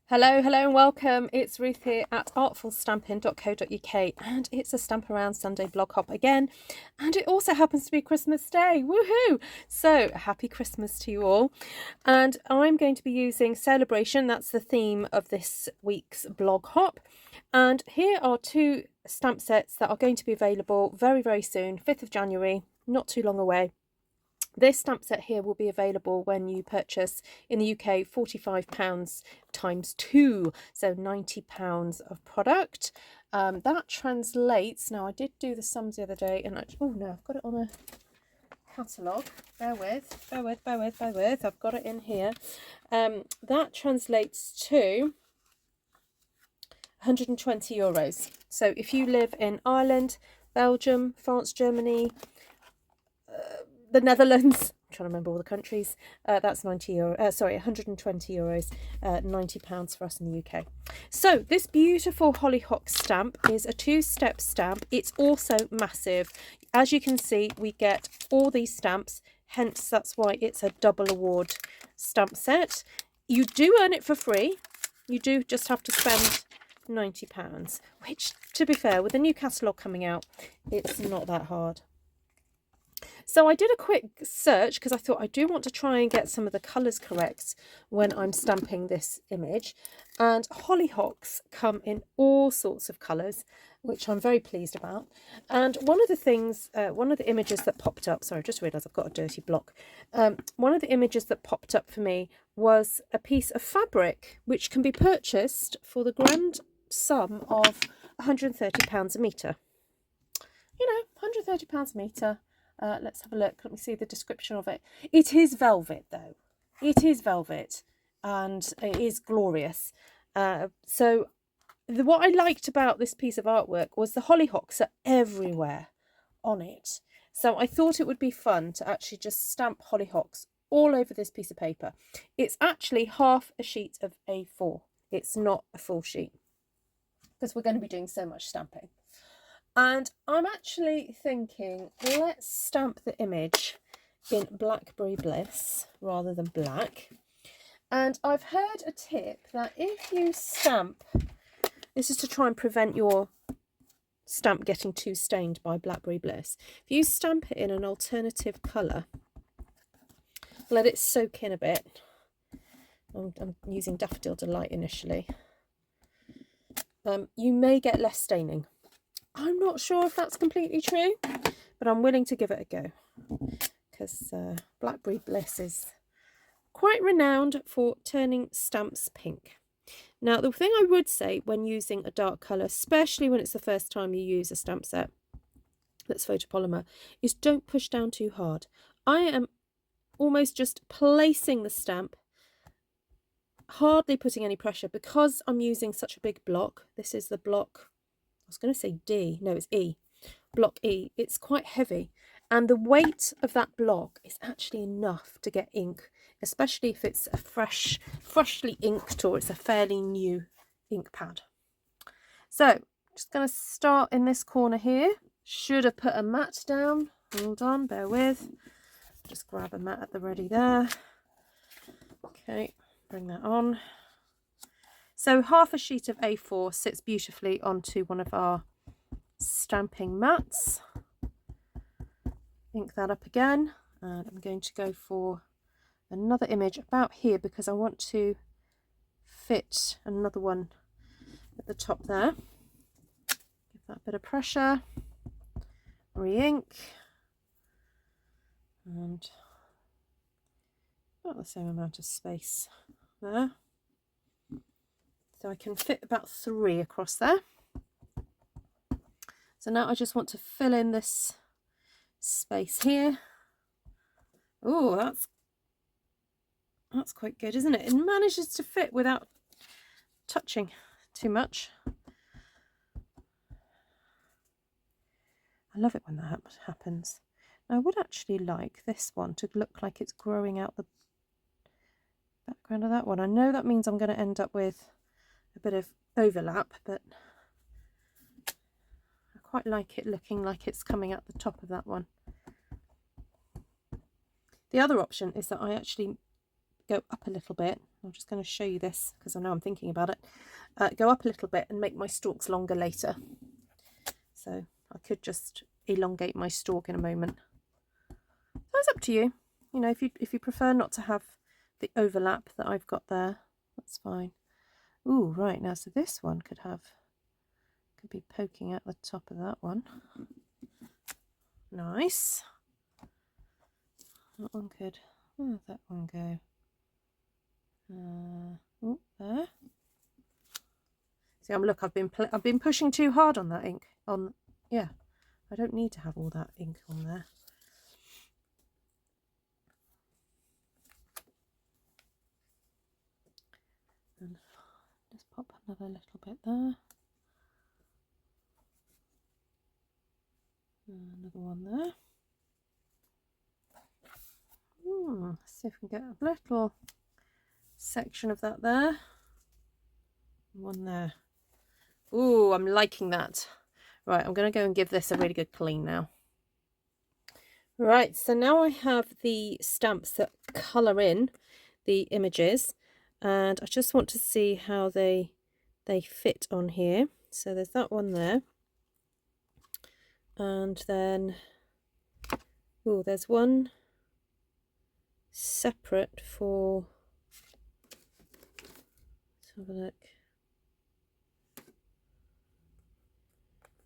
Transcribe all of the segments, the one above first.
Hello, hello and welcome. It's Ruth here at artfulstampin.co.uk and it's a Stamp Around Sunday blog hop again, and it also happens to be Christmas Day. Woohoo! So happy Christmas to you all. And I'm going to be using Celebration, that's the theme of this week's blog hop. And here are two stamp sets that are going to be available very, very soon, 5th of January, not too long away. This stamp set here will be available when you purchase in the UK £45 times 2, so £90 of product. That translates, now I did do the sums the other day and oh no, I've got it on a catalogue. Bear with, I've got it in here. That translates to €120. So if you live in Ireland, Belgium, France, Germany, the Netherlands, I'm trying to remember all the countries, that's €120, £90 for us in the UK. So this beautiful hollyhock stamp is a two-step stamp. It's also massive. As you can see, we get all these stamps, hence that's why it's a double award stamp set. You do earn it for free. You do just have to spend £90, which, to be fair, with the new catalogue coming out, it's not that hard. So I did a quick search because I thought I do want to try and get some of the colours correct when I'm stamping this image. And hollyhocks come in all sorts of colours, which I'm very pleased about. And one of the things, one of the images that popped up, sorry, I just realised I've got a dirty block. One of the images that popped up for me was a piece of fabric which can be purchased for the grand sum of £130 a metre. You know, £130 a metre. Let's have a look. Let me see the description of it. It is velvet, though. It is velvet, and it is glorious. So what I liked about this piece of artwork was the hollyhocks are everywhere on it. So I thought it would be fun to actually just stamp hollyhocks all over this piece of paper. It's actually half a sheet of A4. It's not a full sheet because we're going to be doing so much stamping. And I'm actually thinking, let's stamp the image in Blackberry Bliss rather than black. And I've heard a tip that if you stamp, this is to try and prevent your stamp getting too stained by Blackberry Bliss. If you stamp it in an alternative colour, let it soak in a bit. I'm using Daffodil Delight initially. You may get less staining. I'm not sure if that's completely true, but I'm willing to give it a go because Blackberry Bliss is quite renowned for turning stamps pink. Now, the thing I would say when using a dark colour, especially when it's the first time you use a stamp set that's photopolymer, is don't push down too hard. I am almost just placing the stamp, hardly putting any pressure because I'm using such a big block. This is the block, I was going to say D, no, it's E, block E. It's quite heavy, and the weight of that block is actually enough to get ink, especially if it's a freshly inked or it's a fairly new ink pad. So just going to start in this corner here. Should have put a mat down. Hold on, bear with. Just grab a mat at the ready there. Okay, bring that on. So half a sheet of A4 sits beautifully onto one of our stamping mats. Ink that up again, and I'm going to go for another image about here because I want to fit another one at the top there. Give that a bit of pressure, re-ink, and about the same amount of space there. So I can fit about 3 across there. So now I just want to fill in this space here. Oh, that's quite good, isn't it? It manages to fit without touching too much. I love it when that happens. Now, I would actually like this one to look like it's growing out the background of that one. I know that means I'm going to end up with a bit of overlap, but I quite like it looking like it's coming at the top of that one. The other option is that I actually go up a little bit I'm just going to show you this because I know I'm thinking about it. Go up a little bit and make my stalks longer later. So I could just elongate my stalk in a moment. That's up to you. You know, if you prefer not to have the overlap that I've got there, that's fine. Ooh, right, now so this one could be poking at the top of that one. Nice. That one could. Where did that one go? Oh, there. See, look, I've been pushing too hard on that ink. Yeah, I don't need to have all that ink on there. And just pop another little bit there. Another one there. Let's see if we can get a little section of that there. One there. Ooh, I'm liking that. Right, I'm going to go and give this a really good clean now. Right, so now I have the stamps that colour in the images, and I just want to see how they fit on here. So there's that one there, and then there's one separate for, let's have a look.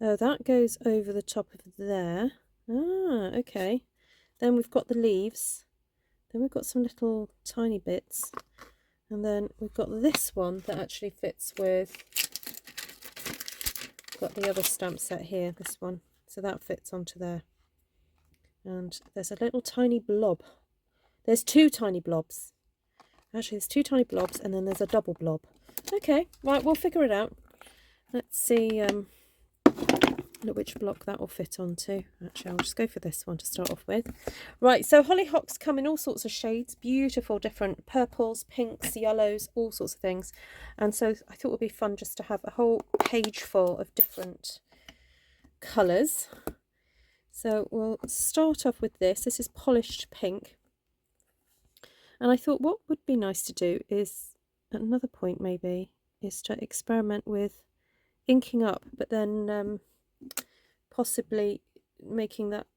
Oh, that goes over the top of there. Ah, okay. Then we've got the leaves. Then we've got some little tiny bits. And then we've got this one that actually fits with, got the other stamp set here, this one. So that fits onto there. And there's a little tiny blob. There's two tiny blobs. Actually, there's two tiny blobs and then there's a double blob. Okay, right, we'll figure it out. Let's see which block that will fit onto. Actually, I'll just go for this one to start off with. Right, so hollyhocks come in all sorts of shades, beautiful different purples, pinks, yellows, all sorts of things. And so I thought it would be fun just to have a whole page full of different colours. So we'll start off with this. This is polished pink. And I thought what would be nice to do is, at another point maybe, is to experiment with inking up, but then possibly making that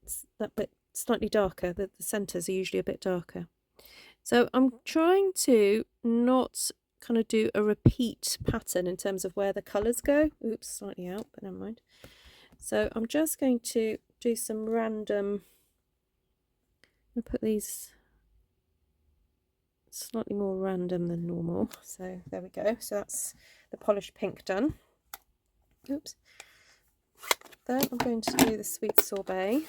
bit slightly darker. The centres are usually a bit darker. So I'm trying to not kind of do a repeat pattern in terms of where the colours go. Oops, slightly out, but never mind. So I'm just going to do some random, I'm going to put these slightly more random than normal. So there we go. So that's the polished pink done. Oops. Then I'm going to do the sweet sorbet.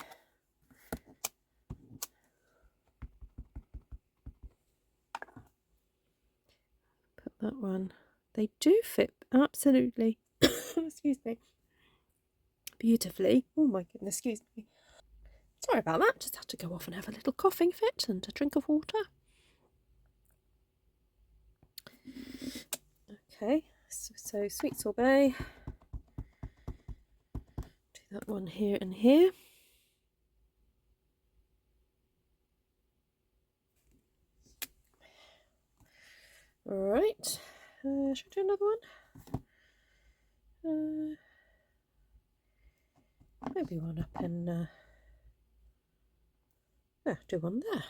Put that one. They do fit absolutely, excuse me, beautifully. Oh my goodness, excuse me. Sorry about that. Just had to go off and have a little coughing fit and a drink of water. Okay, so sweet sorbet. Do that one here and here. Right, should I do another one? Maybe one up in, do one there.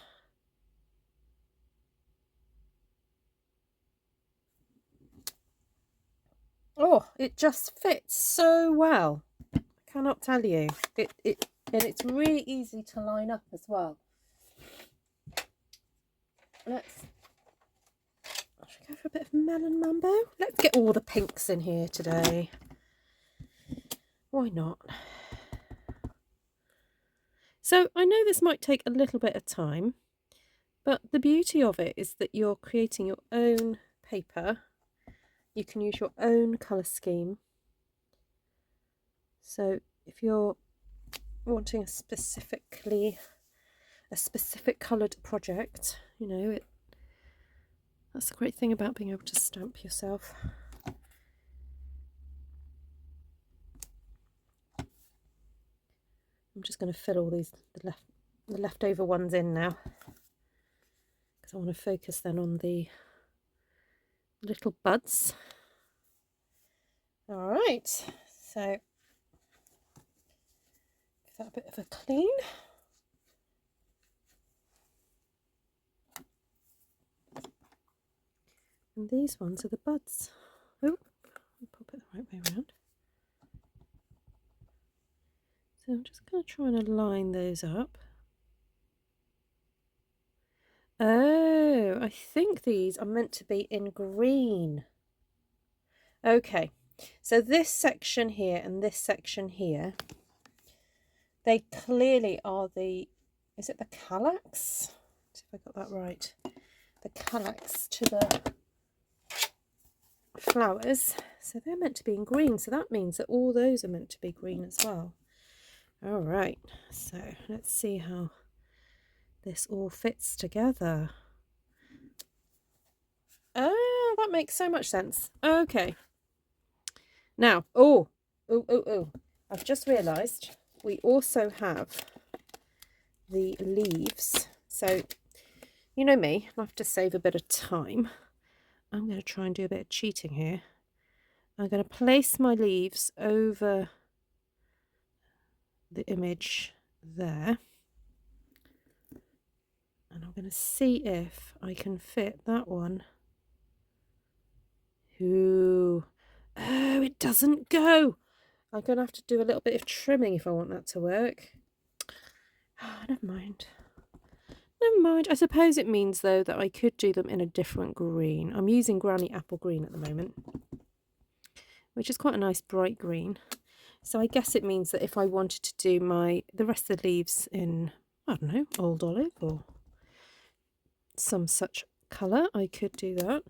Oh, it just fits so well. I cannot tell you. And it's really easy to line up as well. I should go for a bit of Melon Mambo. Let's get all the pinks in here today. Why not? So I know this might take a little bit of time, but the beauty of it is that you're creating your own paper. You can use your own colour scheme. So if you're wanting a specific coloured project, you know, that's the great thing about being able to stamp yourself. I'm just going to fill all these the leftover ones in now, because I want to focus then on the little buds. All right, so give that a bit of a clean. And these ones are the buds. Oh, I'll pop it the right way around. So I'm just going to try and align those up. Oh, I think these are meant to be in green. Okay, so this section here and this section here, they clearly are the, is it the calyx? Let's see if I got that right. The calyx to the flowers. So they're meant to be in green. So that means that all those are meant to be green as well. All right, so let's see how this all fits together. Oh, that makes so much sense. Okay. Now, I've just realised we also have the leaves. So, you know me, I have to save a bit of time. I'm going to try and do a bit of cheating here. I'm going to place my leaves over the image there. And I'm going to see if I can fit that one. Ooh. Oh, it doesn't go. I'm going to have to do a little bit of trimming if I want that to work. Oh, never mind. Never mind. I suppose it means, though, that I could do them in a different green. I'm using Granny Apple Green at the moment, which is quite a nice bright green. So I guess it means that if I wanted to do the rest of the leaves in, I don't know, Old Olive or some such colour, I could do that.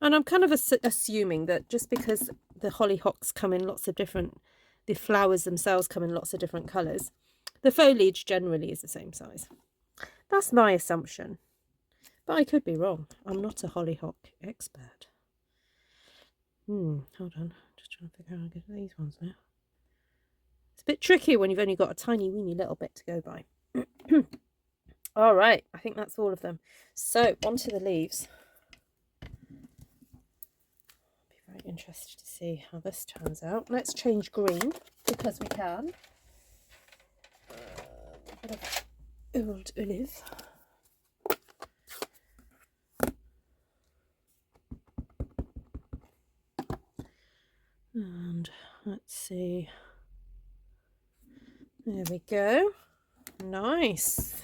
And I'm kind of assuming that just because the hollyhocks come in lots of different, the flowers themselves come in lots of different colours, the foliage generally is the same size. That's my assumption. But I could be wrong. I'm not a hollyhock expert. Hold on. Just trying to figure out how to get these ones now. It's a bit tricky when you've only got a tiny weeny little bit to go by. All right. I think that's all of them. So, onto the leaves. Very interested to see how this turns out. Let's change green because we can. A bit of Old Olive. And let's see. There we go. Nice.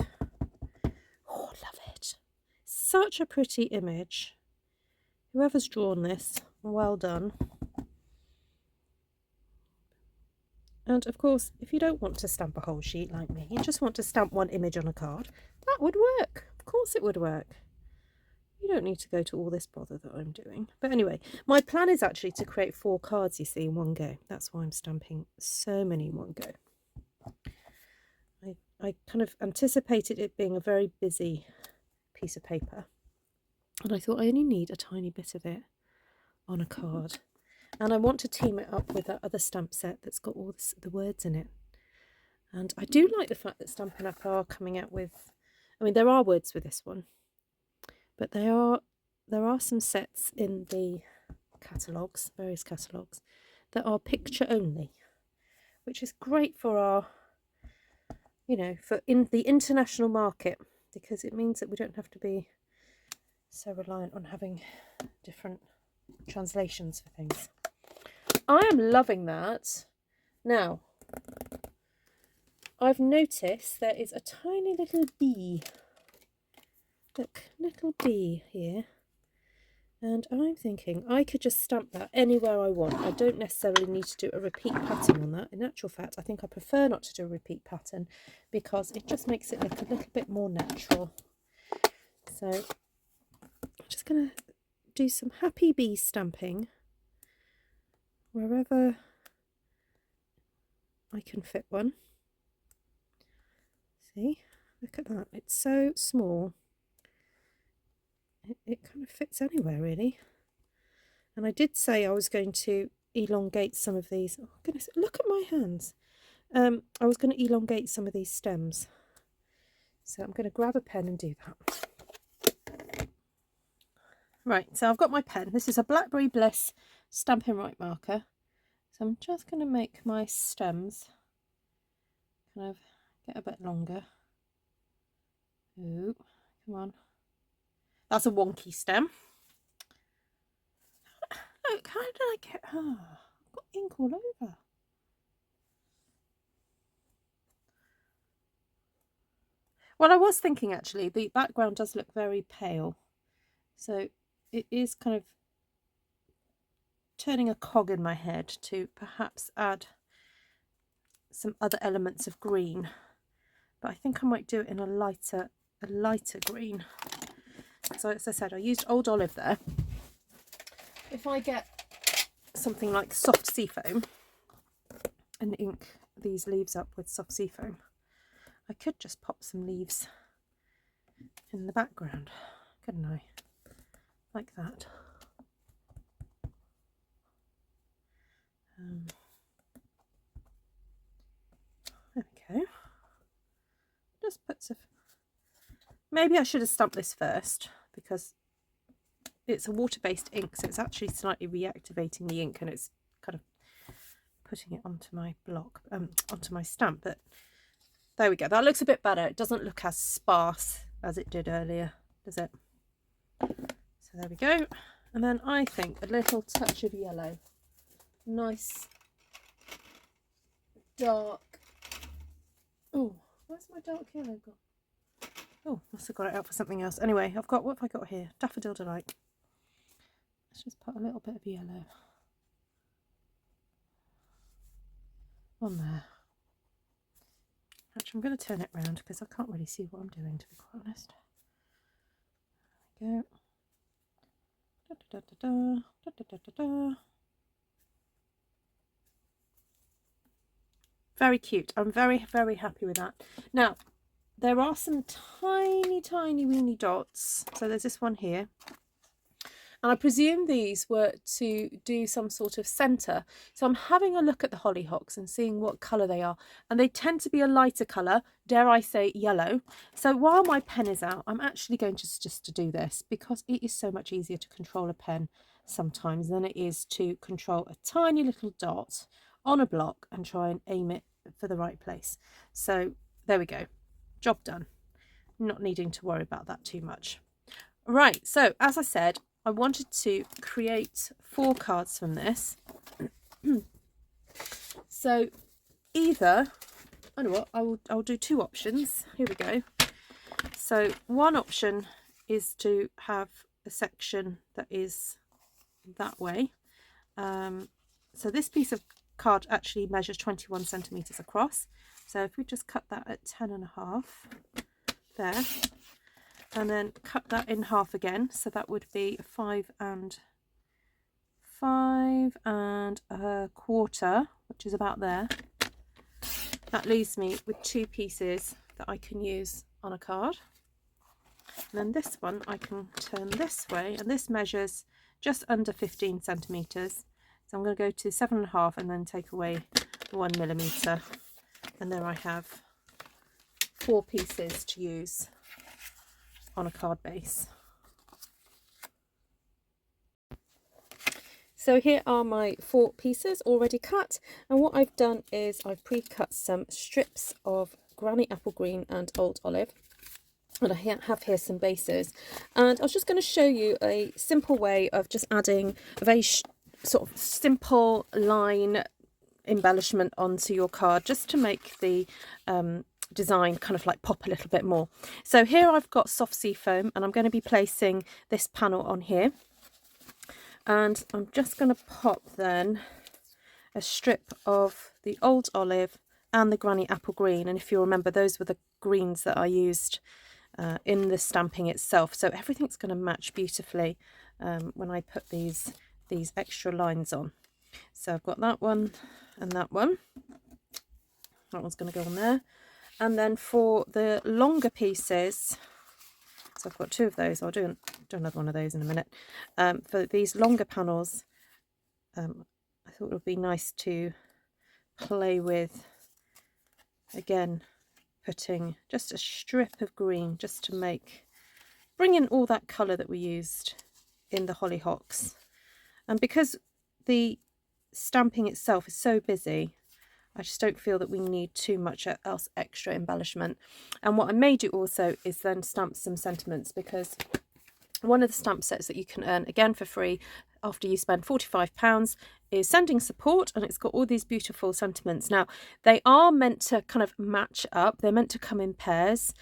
Oh, love it. Such a pretty image. Whoever's drawn this, well done. And of course, if you don't want to stamp a whole sheet like me, you just want to stamp one image on a card, that would work. Of course it would work. You don't need to go to all this bother that I'm doing. But anyway, my plan is actually to create 4 cards, you see, in one go. That's why I'm stamping so many in one go. I kind of anticipated it being a very busy piece of paper. And I thought I only need a tiny bit of it on a card. And I want to team it up with that other stamp set that's got all the words in it. And I do like the fact that Stampin' Up! Are coming out with, I mean, there are words with this one, but there are some sets in the catalogues, various catalogues, that are picture only, which is great for our, you know, for in the international market, because it means that we don't have to be so reliant on having different translations for things. I am loving that. Now, I've noticed there is a tiny little bee. Look, little bee here. And I'm thinking I could just stamp that anywhere I want. I don't necessarily need to do a repeat pattern on that. In actual fact, I think I prefer not to do a repeat pattern because it just makes it look a little bit more natural. So I'm just going to do some happy bee stamping wherever I can fit one. See, look at that. It's so small. It kind of fits anywhere, really. And I did say I was going to elongate some of these. Oh, goodness, look at my hands. I was going to elongate some of these stems. So I'm going to grab a pen and do that. Right, so I've got my pen. This is a Blackberry Bliss Stampin' Right marker. So I'm just going to make my stems kind of get a bit longer. Ooh, come on. That's a wonky stem. Look, how did I get... Oh, I've got ink all over. Well, I was thinking actually, the background does look very pale. So it is kind of turning a cog in my head to perhaps add some other elements of green. But I think I might do it in a lighter green. So as I said, I used Old Olive there. If I get something like soft seafoam and ink these leaves up with soft seafoam, I could just pop some leaves in the background, couldn't I? Like that. There we go. Just put some... Maybe I should have stamped this first because it's a water-based ink, so it's actually slightly reactivating the ink and it's kind of putting it onto my block, onto my stamp. But there we go. That looks a bit better. It doesn't look as sparse as it did earlier, does it? So there we go. And then I think a little touch of yellow. Nice, dark. Oh, where's my dark yellow gone? Oh, must have got it out for something else. Anyway, I've got, what have I got here? Daffodil Delight. Let's just put a little bit of yellow on there. Actually, I'm going to turn it round because I can't really see what I'm doing, to be quite honest. There we go. Da, da, da, da, da, da, da, da, da. Very cute. I'm very, very happy with that. Now, there are some tiny, tiny, weeny dots. So there's this one here. And I presume these were to do some sort of centre. So I'm having a look at the hollyhocks and seeing what colour they are. And they tend to be a lighter colour, dare I say yellow. So while my pen is out, I'm actually going to just to do this because it is so much easier to control a pen sometimes than it is to control a tiny little dot on a block and try and aim it for the right place. So there we go. Job done. Not needing to worry about that too much. Right, so as I said, I wanted to create 4 cards from this. So either, I know what, I'll do 2 options. Here we go. So one option is to have a section that is that way. So this piece of card actually measures 21 centimeters across. So if we just cut that at 10.5 there, and then cut that in half again, so that would be 5 and a quarter, which is about there. That leaves me with 2 pieces that I can use on a card. And then this one I can turn this way, and this measures just under 15 centimeters. So I'm going to go to 7.5 and then take away the 1 millimeter, and there I have 4 pieces to use on a card base. So here are my 4 pieces already cut, and what I've done is I've pre-cut some strips of Granny Apple Green and Old Olive, and I have here some bases, and I was just going to show you a simple way of just adding a very sort of simple line embellishment onto your card, just to make the design kind of like pop a little bit more. So here I've got soft sea foam, and I'm going to be placing this panel on here, and I'm just going to pop then a strip of the Old Olive and the Granny Apple Green, and if you remember, those were the greens that I used in the stamping itself, so everything's going to match beautifully when I put these extra lines on. So I've got that one and that one. That one's going to go on there. And then for the longer pieces, so I've got 2 of those. I'll do another one of those in a minute. For these longer panels, I thought it would be nice to play with, again, putting just a strip of green just to bring in all that colour that we used in the hollyhocks. And because the stamping itself is so busy, I just don't feel that we need too much else extra embellishment. And what I may do also is then stamp some sentiments, because one of the stamp sets that you can earn again for free after you spend £45 is Sending Support, and it's got all these beautiful sentiments. Now, they are meant to kind of match up. They're meant to come in pairs.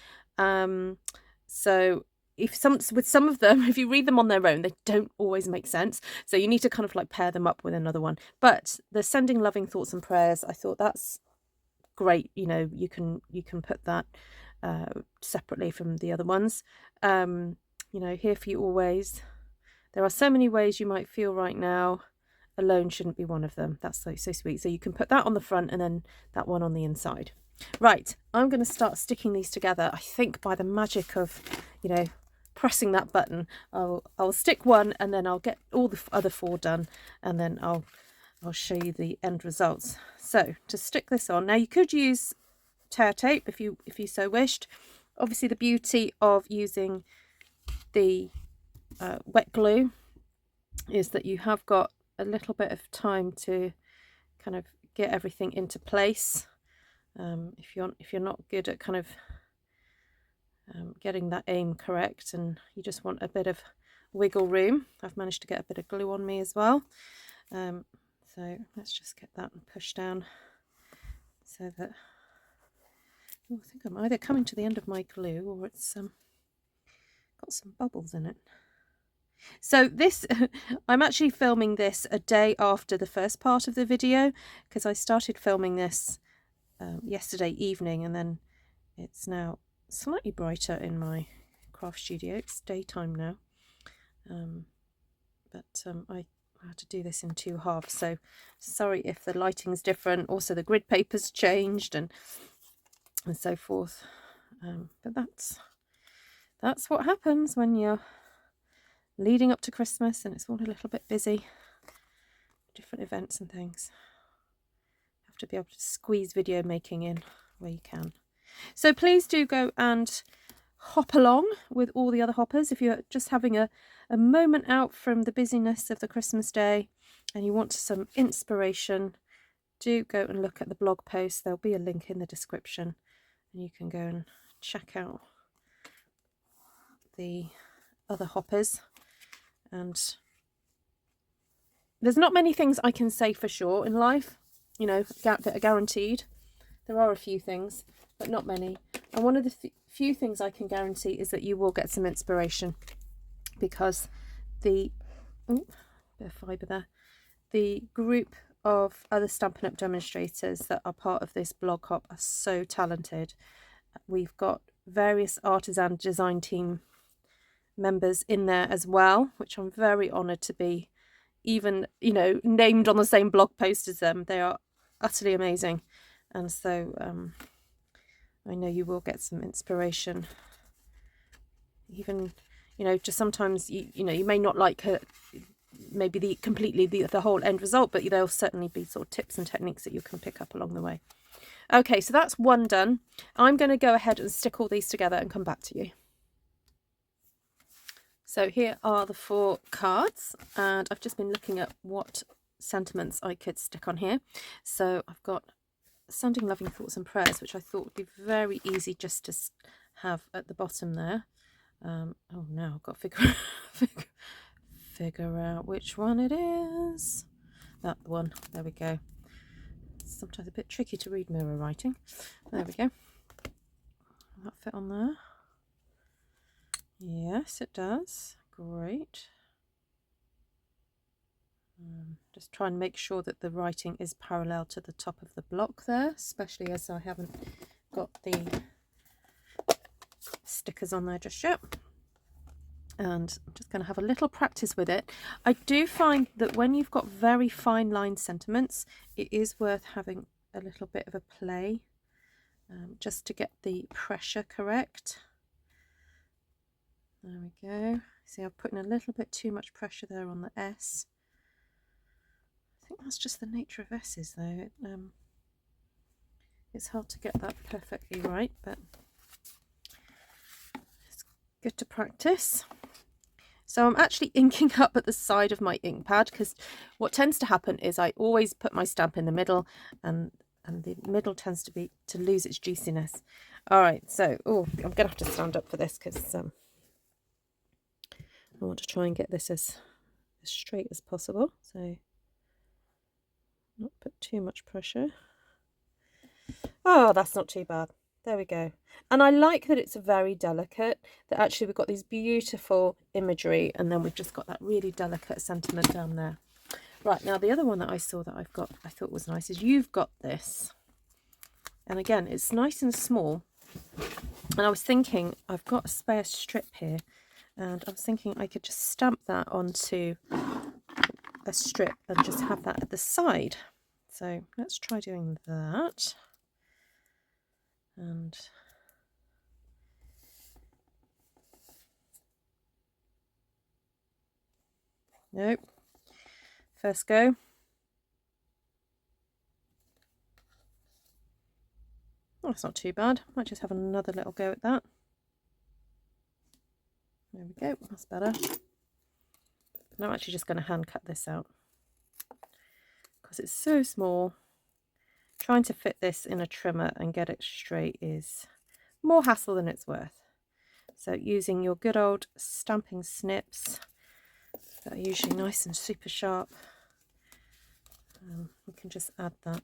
So with some of them, if you read them on their own, they don't always make sense. So you need to kind of like pair them up with another one. But the Sending Loving Thoughts and Prayers, I thought that's great. You know, you can put that separately from the other ones. You know, Here for You Always. There are so many ways you might feel right now. Alone shouldn't be one of them. That's so sweet. So you can put that on the front and then that one on the inside. Right, I'm going to start sticking these together. I think by the magic of, you know, pressing that button, I'll stick one and then I'll get all the other 4 done, and then I'll show you the end results. So to stick this on, now you could use tear tape if you so wished. Obviously the beauty of using the wet glue is that you have got a little bit of time to kind of get everything into place. If you're not good at kind of getting that aim correct and you just want a bit of wiggle room, I've managed to get a bit of glue on me as well. So let's just get that and push down so that, I think I'm either coming to the end of my glue or it's got some bubbles in it. So this, I'm actually filming this a day after the first part of the video, because I started filming this yesterday evening, and then it's now slightly brighter in my craft studio. It's daytime now, but I had to do this in 2 halves, so sorry if the lighting's different. Also the grid paper's changed and so forth, but that's what happens when you're leading up to Christmas and it's all a little bit busy, different events and things. You have to be able to squeeze video making in where you can. So please do go and hop along with all the other hoppers. If you're just having a moment out from the busyness of the Christmas day and you want some inspiration, do go and look at the blog post. There'll be a link in the description and you can go and check out the other hoppers. And there's not many things I can say for sure in life, you know, that are guaranteed. There are a few things, but not many. And one of the few things I can guarantee is that you will get some inspiration, because the bit of fibre there, the group of other Stampin' Up! Demonstrators that are part of this blog hop are so talented. We've got various artisan design team members in there as well, which I'm very honoured to be even, you know, named on the same blog post as them. They are utterly amazing, and so I know you will get some inspiration. Even, you know, just sometimes you know, you may not like maybe the whole end result, but there'll certainly be sort of tips and techniques that you can pick up along the way. Okay, so that's one done. I'm going to go ahead and stick all these together and come back to you. So here are the 4 cards, and I've just been looking at what sentiments I could stick on here. So I've got Sending Loving Thoughts and Prayers, which I thought would be very easy just to have at the bottom there. Oh no, I've got to figure out which one it is. That one. There we go. It's sometimes a bit tricky to read mirror writing. There we go. Will that fit on there? Yes, it does. Great. Just try and make sure that the writing is parallel to the top of the block there, especially as I haven't got the stickers on there just yet. And I'm just going to have a little practice with it. I do find that when you've got very fine line sentiments, it is worth having a little bit of a play, just to get the pressure correct. There we go. See, I've put in a little bit too much pressure there on the S. I think that's just the nature of S's though. It's hard to get that perfectly right, but it's good to practice. So I'm actually inking up at the side of my ink pad, because what tends to happen is I always put my stamp in the middle, and the middle tends to lose its juiciness. All right, so I'm gonna have to stand up for this, because I want to try and get this as straight as possible. So not put too much pressure. Oh, that's not too bad. There we go. And I like that it's very delicate, that actually we've got these beautiful imagery, and then we've just got that really delicate sentiment down there. Right, now the other one that I saw that I thought was nice is You've Got This. And again, it's nice and small. And I was thinking, I've got a spare strip here, and I was thinking I could just stamp that onto a strip and just have that at the side. So let's try doing that. And nope, first go. Oh, that's not too bad. Might just have another little go at that. There we go, that's better. And I'm actually just going to hand cut this out because it's so small. Trying to fit this in a trimmer and get it straight is more hassle than it's worth. So using your good old stamping snips that are usually nice and super sharp, we can just add that.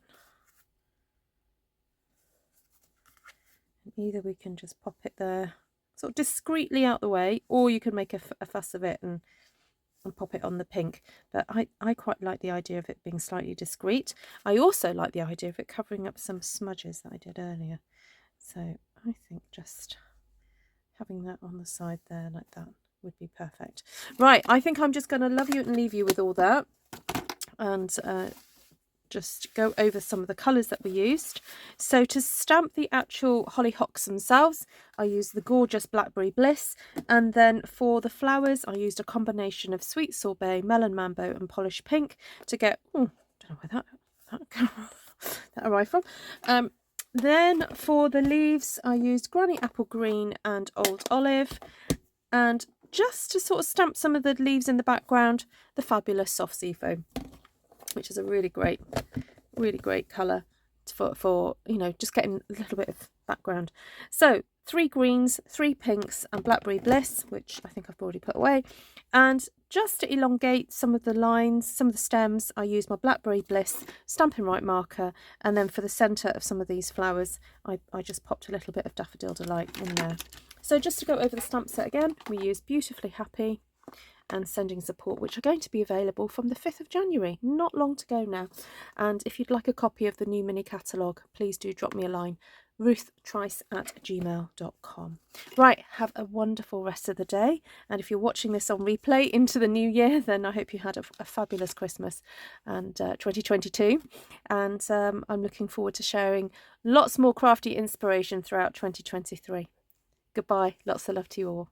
And either we can just pop it there sort of discreetly out the way, or you can make a fuss of it and pop it on the pink, but I quite like the idea of it being slightly discreet. I also like the idea of it covering up some smudges that I did earlier, so I think just having that on the side there like that would be perfect. Right, I think I'm just going to love you and leave you with all that, and just go over some of the colours that we used. So to stamp the actual hollyhocks themselves, I used the gorgeous Blackberry Bliss, and then for the flowers I used a combination of Sweet Sorbet, Melon Mambo and Polished Pink to get, don't know where that arrived from. Then for the leaves I used Granny Apple Green and Old Olive, and just to sort of stamp some of the leaves in the background, the fabulous Soft Sea Foam, which is a really great colour for just getting a little bit of background. So 3 greens, 3 pinks and Blackberry Bliss, which I think I've already put away. And just to elongate some of the lines, some of the stems, I use my Blackberry Bliss Stampin' Right marker, and then for the centre of some of these flowers I just popped a little bit of Daffodil Delight in there. So just to go over the stamp set again, we use Beautifully Happy and Sending Support, which are going to be available from the 5th of January, not long to go now. And if you'd like a copy of the new mini catalogue, please do drop me a line, ruthtrice@gmail.com. Right, have a wonderful rest of the day, and if you're watching this on replay into the new year, then I hope you had a fabulous Christmas and 2022, and I'm looking forward to sharing lots more crafty inspiration throughout 2023. Goodbye, lots of love to you all.